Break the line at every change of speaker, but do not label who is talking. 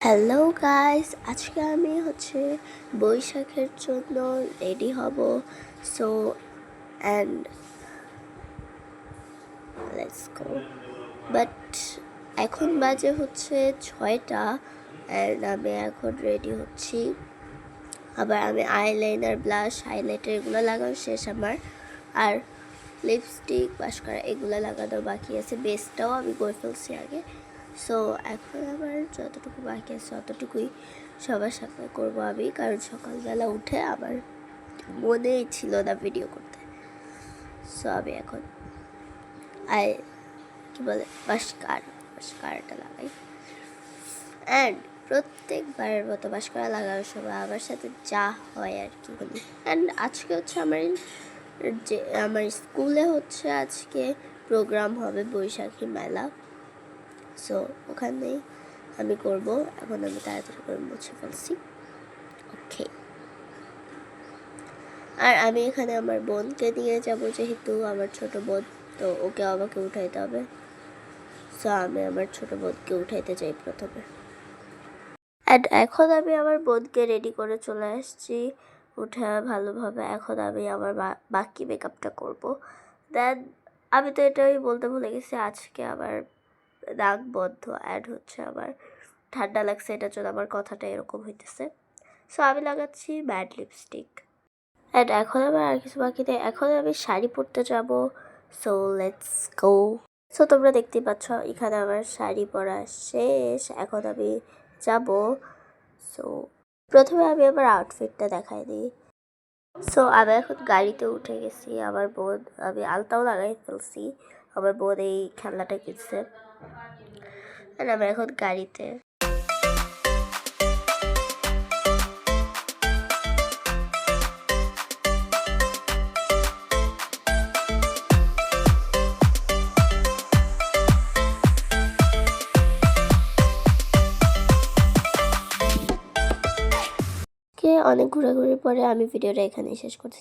Hello guys, আজকে আমি বৈশাখের জন্য রেডি হব। So and let's go. But এখন বাজে 6টা অ্যান্ড আমি এখন রেডি হচ্ছি। আবার আমি আইলাইনার, ব্লাশ, হাইলাইটার এগুলো লাগানো শেষ আমার। আর লিপস্টিক, মাস্কারা এগুলো লাগানো বাকি আছে। বেসটাও আমি করে ফেলছি আগে। সো এখন আমার যতটুকু বাকি আছে ততটুকুই সবার সাথে করবো আমি, কারণ সকালবেলা উঠে আমার মনেই ছিল না ভিডিও করতে। সো আমি এখন কী বলে মাস্কারাটা লাগাই। অ্যান্ড প্রত্যেকবারের মতো মাস্কারা লাগানোর সময় আমার সাথে যা হয় আর কি বলি। অ্যান্ড আজকে আমার স্কুলে আজকে প্রোগ্রাম হবে, বৈশাখী মেলা। সো ওখানেই আমি করব। এখন আমি তাড়াতাড়ি করে মুছে ফেলছি। ওকে। আর আমি এখানে আমার বোনকে নিয়ে যাব, যেহেতু আমার ছোট বোন, তো ওকে আমাকে উঠাইতে হবে। সো আমি আমার ছোট বোনকে উঠাইতে চাই প্রথমে। অ্যান্ড এখন আমি আমার বোনকে রেডি করে চলে আসছি উঠে ভালোভাবে। এখন আমি আমার বাকি মেকআপটা করব। দেন আমি তো এটাই বলতে ভুলে গেছি, আজকে আমার নাক বন্ধ অ্যাড আমার ঠান্ডা লাগছে, এটার জন্য আমার কথাটা এরকম হইতেছে। সো আমি লাগাচ্ছি ম্যাট লিপস্টিক। অ্যান্ড এখন আমার আর কিছু বাকি নেই, এখন আমি শাড়ি পরতে যাব। So let's go. সো তোমরা দেখতেই পাচ্ছ এখানে আমার শাড়ি পরা শেষ। এখন আমি যাব। সো প্রথমে আমি আমার আউটফিটটা দেখাই দিই। সো আমি এখন গাড়িতে উঠে গেছি। আমার বোন, আমি আলতাও লাগাই ফেলছি। আমার বোন এই খেলনাটা কিনছে। আর আমি এখন গাড়িতে। অনেক ঘোরাঘুরির পরে আমি ভিডিওটা এখানেই শেষ করছি।